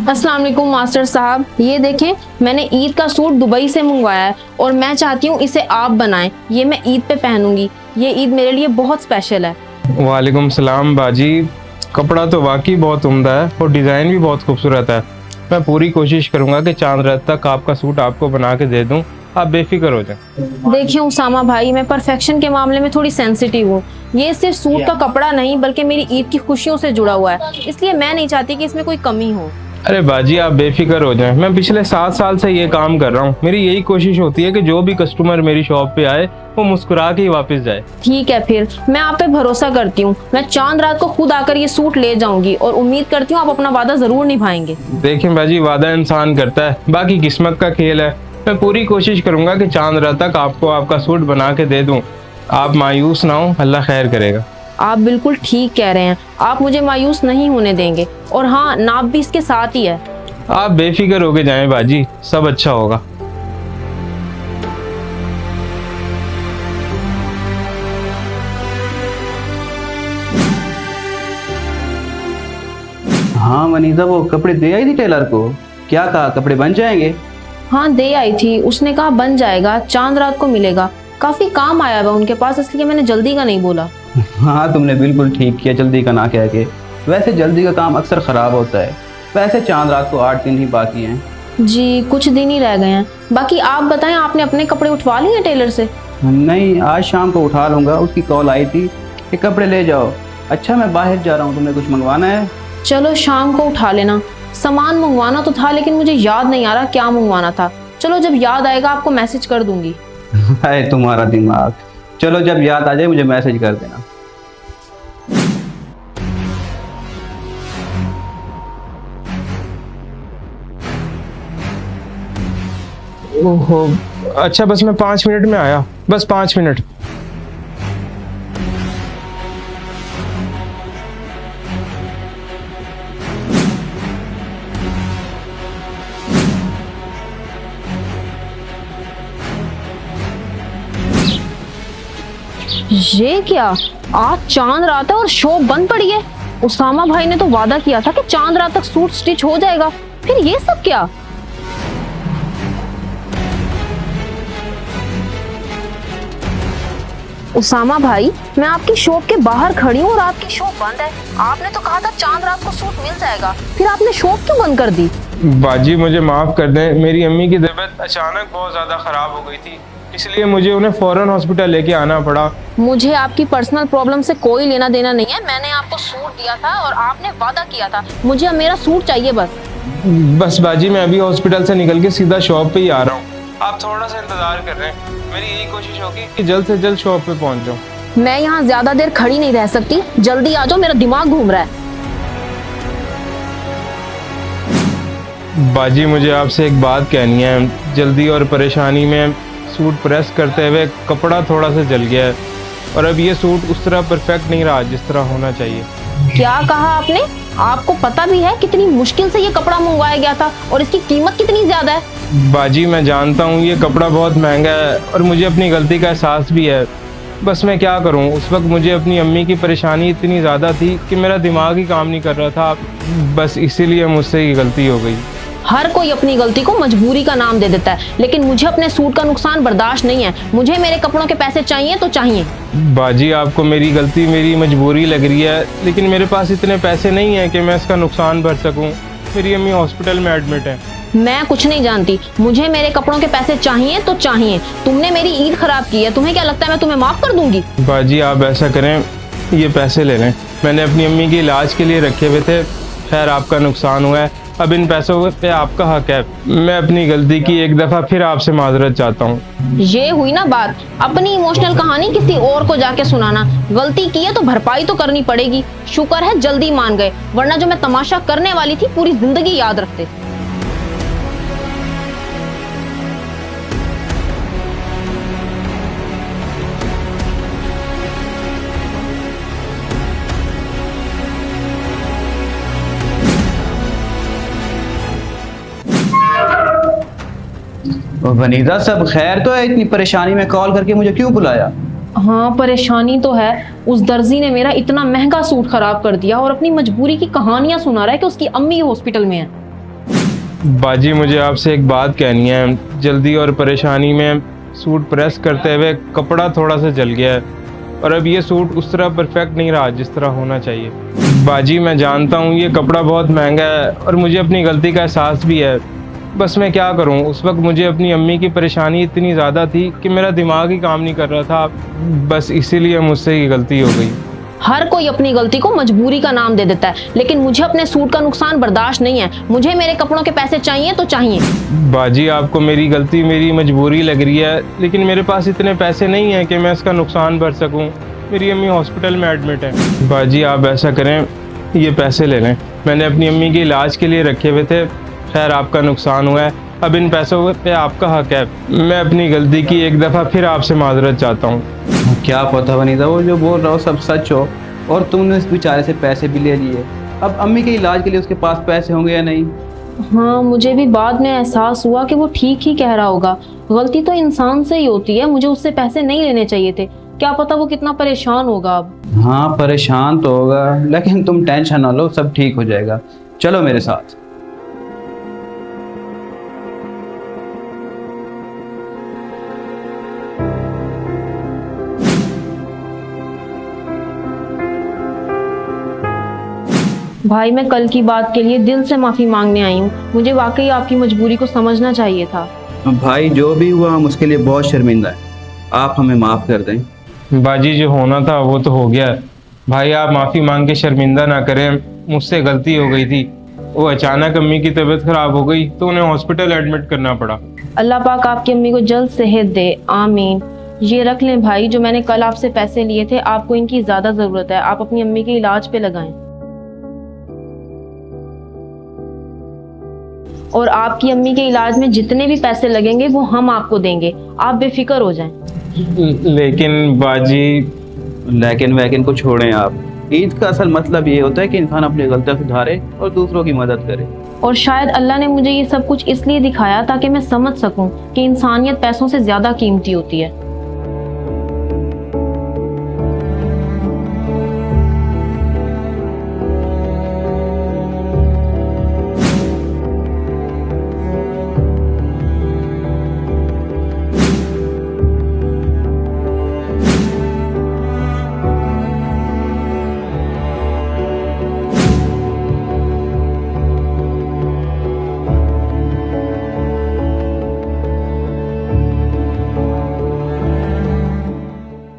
अस्सलाम वालेकुम मास्टर साहब, ये देखें मैंने ईद का सूट दुबई से मंगवाया है और मैं चाहती हूँ इसे आप बनाएं। ये मैं ईद पे पहनूंगी। ये ईद मेरे लिए बहुत स्पेशल है। वालेकुम सलाम बाजी, कपड़ा तो वाकई बहुत उम्दा है और डिज़ाइन भी बहुत खूबसूरत है। मैं पूरी कोशिश करूँगा कि चांद रात तक आपका सूट आपको बना के दे दूँ, आप बेफिक्र हो जाएं। देखिए उसामा भाई, मैं परफेक्शन के मामले में थोड़ी सेंसिटिव हूँ। ये सिर्फ सूट का कपड़ा नहीं बल्कि मेरी ईद की खुशियों से जुड़ा हुआ है, इसलिए मैं नहीं चाहती कि इसमें कोई कमी हो। अरे बाजी आप बेफिक्र हो जाएं, मैं पिछले 7 साल से ये काम कर रहा हूँ। मेरी यही कोशिश होती है कि जो भी कस्टमर मेरी शॉप पे आए वो मुस्कुरा के ही वापस जाए। ठीक है, फिर मैं आप पे भरोसा करती हूँ। मैं चांद रात को खुद आकर ये सूट ले जाऊंगी और उम्मीद करती हूँ आप अपना वादा जरूर निभाएंगे। देखें बाजी, वादा इंसान करता है, बाकी किस्मत का खेल है। मैं पूरी कोशिश करूंगा कि चांद रात तक आपको आपका सूट बना के दे दूं। आप मायूस ना हो, अल्लाह खैर करेगा। आप बिल्कुल ठीक कह रहे हैं, आप मुझे मायूस नहीं होने देंगे। और हाँ, नाप भी इसके साथ ही है। आप बेफिक्र होके जाएं बाजी, सब अच्छा होगा। हाँ वनीजा, वो कपड़े दे आई थी टेलर को, क्या कहा कपड़े बन जाएंगे? हाँ दे आई थी, उसने कहा बन जाएगा, चांद रात को मिलेगा। काफी काम आया हुआ उनके पास, इसलिए मैंने जल्दी का नहीं बोला। हाँ तुमने बिल्कुल ठीक किया जल्दी का ना कह के। वैसे जल्दी का काम अक्सर खराब होता है। वैसे चांद रात को 8 दिन ही बाकी हैं। जी कुछ दिन ही रह गए हैं। बाकी आप बताएं, आपने अपने कपड़े उठवा लिए हैं टेलर से? नहीं, आज शाम को उठा लूंगा। उसकी कॉल आई थी कि कपड़े ले जाओ। अच्छा मैं बाहर जा रहा हूँ, तुमने कुछ मंगवाना है? चलो शाम को उठा लेना। सामान मंगवाना तो था लेकिन मुझे याद नहीं आ रहा क्या मंगवाना था। चलो जब याद आएगा आपको मैसेज कर दूंगी। है तुम्हारा दिमाग। चलो जब याद आ जाए मुझे मैसेज कर देना। ओहो, अच्छा बस मैं 5 मिनट में आया, बस 5 मिनट। ये क्या, आज चांद रात है और शॉप बंद पड़ी है। उसामा भाई ने तो वादा किया था कि चांद रात तक सूट स्टिच हो जाएगा, फिर ये सब क्या? उसामा भाई, मैं आपकी शॉप के बाहर खड़ी हूँ और आपकी शॉप बंद है। आपने तो कहा था चांद रात को सूट मिल जाएगा, फिर आपने शॉप क्यों बंद कर दी? बाजी मुझे माफ़ कर दें, मेरी अम्मी की तबीयत अचानक बहुत ज़्यादा ख़राब हो गई थी, इसलिए मुझे उन्हें फ़ौरन हॉस्पिटल लेके आना पड़ा। मुझे आपकी पर्सनल प्रॉब्लम से कोई लेना देना नहीं है। मैंने आपको सूट दिया था और आपने वादा किया था। मुझे अब मेरा सूट चाहिए बस। बस बाजी, मैं अभी हॉस्पिटल से निकल के सीधा शॉप पे ही आ रहा हूँ। आप थोड़ा सा इंतज़ार कर रहे हैं। मेरी यही कोशिश होगी कि जल्द से जल्द शॉप पे पहुँच जाऊँ। मैं यहाँ ज्यादा देर खड़ी नहीं रह सकती, जल्दी आ जाओ, मेरा दिमाग घूम रहा है। बाजी मुझे आपसे एक बात कहनी है। जल्दी और परेशानी में सूट प्रेस करते हुए कपड़ा थोड़ा सा जल गया है और अब ये सूट उस तरह परफेक्ट नहीं रहा जिस तरह होना चाहिए। क्या कहा आपने? आपको पता भी है कितनी मुश्किल से ये कपड़ा मंगवाया गया था और इसकी कीमत कितनी ज्यादा है? बाजी मैं जानता हूँ ये कपड़ा बहुत महंगा है और मुझे अपनी गलती का एहसास भी है। बस मैं क्या करूँ, उस वक्त मुझे अपनी अम्मी की परेशानी इतनी ज़्यादा थी कि मेरा दिमाग ही काम नहीं कर रहा था। बस इसीलिए मुझसे ये गलती हो गई। हर कोई अपनी गलती को मजबूरी का नाम दे देता है, लेकिन मुझे अपने सूट का नुकसान बर्दाश्त नहीं है। मुझे मेरे कपड़ों के पैसे चाहिए तो चाहिए। बाजी आपको मेरी गलती मेरी मजबूरी लग रही है, लेकिन मेरे पास इतने पैसे नहीं हैं कि मैं इसका नुकसान भर सकूं। मेरी अम्मी हॉस्पिटल में एडमिट है। मैं कुछ नहीं जानती, मुझे मेरे कपड़ों के पैसे चाहिए तो चाहिए। तुमने मेरी ईद खराब की है, तुम्हें क्या लगता है मैं तुम्हें माफ कर दूंगी? बाजी आप ऐसा करें, ये पैसे ले लें, मैंने अपनी अम्मी के इलाज के लिए रखे हुए थे। खैर आपका नुकसान हुआ है, अब इन पैसों पे आपका हक है। मैं अपनी गलती की एक दफ़ा फिर आपसे माजरत चाहता हूँ। ये हुई ना बात, अपनी इमोशनल कहानी किसी और को जाके सुनाना। गलती की है तो भरपाई तो करनी पड़ेगी। शुक्र है जल्दी मान गए, वरना जो मैं तमाशा करने वाली थी पूरी जिंदगी याद रखते। वनीजा सब खैर तो है? इतनी परेशानी में कॉल करके मुझे क्यों बुलाया? हाँ परेशानी तो है। उस दर्जी ने मेरा इतना महंगा सूट खराब कर दिया और अपनी मजबूरी की कहानियां सुना रहा है कि उसकी अम्मी हॉस्पिटल में है। बाजी मुझे आपसे एक बात कहनी है। जल्दी और परेशानी में सूट प्रेस करते हुए कपड़ा थोड़ा सा जल गया है और अब ये सूट उस तरह परफेक्ट नहीं रहा जिस तरह होना चाहिए। बाजी मैं जानता हूँ ये कपड़ा बहुत महंगा है और मुझे अपनी गलती का एहसास भी है, बस मैं क्या करूँ। उस वक्त मुझे अपनी अम्मी की परेशानी इतनी ज़्यादा थी कि मेरा दिमाग ही काम नहीं कर रहा था, बस इसीलिए मुझसे ये गलती हो गई। हर कोई अपनी गलती को मजबूरी का नाम दे देता है, लेकिन मुझे अपने सूट का नुकसान बर्दाश्त नहीं है। मुझे मेरे कपड़ों के पैसे चाहिए तो चाहिए। बाजी आपको मेरी गलती मेरी मजबूरी लग रही है, लेकिन मेरे पास इतने पैसे नहीं हैं कि मैं इसका नुकसान भर सकूं। मेरी अम्मी हॉस्पिटल में एडमिट है। बाजी आप ऐसा करें, ये पैसे ले लें, मैंने अपनी अम्मी के इलाज के लिए रखे हुए थे। खैर आपका नुकसान हुआ है, अब इन पैसों पे आपका हक है। मैं अपनी गलती की एक दफ़ा फिर आपसे माजरत चाहता हूँ। क्या पता वनीता, वो जो बोल रहा हो सब सच हो और तुमने इस बेचारे से पैसे भी ले लिए। अब अम्मी के इलाज के लिए उसके पास पैसे होंगे या नहीं? हाँ, मुझे भी बाद में एहसास हुआ कि वो ठीक ही कह रहा होगा। गलती तो इंसान से ही होती है, मुझे उससे पैसे नहीं लेने चाहिए थे। क्या पता वो कितना परेशान होगा अब। हाँ परेशान तो होगा, लेकिन तुम टेंशन ना लो, सब ठीक हो जाएगा। चलो मेरे साथ। भाई मैं कल की बात के लिए दिल से माफी मांगने आई हूँ। मुझे वाकई आपकी मजबूरी को समझना चाहिए था। भाई जो भी हुआ हम उसके लिए बहुत शर्मिंदा है, आप हमें माफ़ कर दें। बाजी जो होना था वो तो हो गया। भाई आप माफ़ी मांग के शर्मिंदा ना करें, मुझसे गलती हो गई थी। वो अचानक अम्मी की तबीयत खराब हो गई तो उन्हें हॉस्पिटल एडमिट करना पड़ा। अल्लाह पाक आपकी अम्मी को जल्द सेहत दे, आमीन। ये रख लें भाई, जो मैंने कल आपसे पैसे लिए थे, आपको इनकी ज़्यादा ज़रूरत है। आप अपनी अम्मी के इलाज पे लगाएं। और आपकी अम्मी के इलाज में जितने भी पैसे लगेंगे वो हम आपको देंगे, आप बेफिक्र हो जाएं। लेकिन बाजी, लेकिन वैकिन को छोड़ें आप। ईद का असल मतलब ये होता है कि इंसान अपनी गलतियां सुधारे और दूसरों की मदद करे। और शायद अल्लाह ने मुझे ये सब कुछ इसलिए दिखाया ताकि मैं समझ सकूं कि इंसानियत पैसों से ज़्यादा कीमती होती है।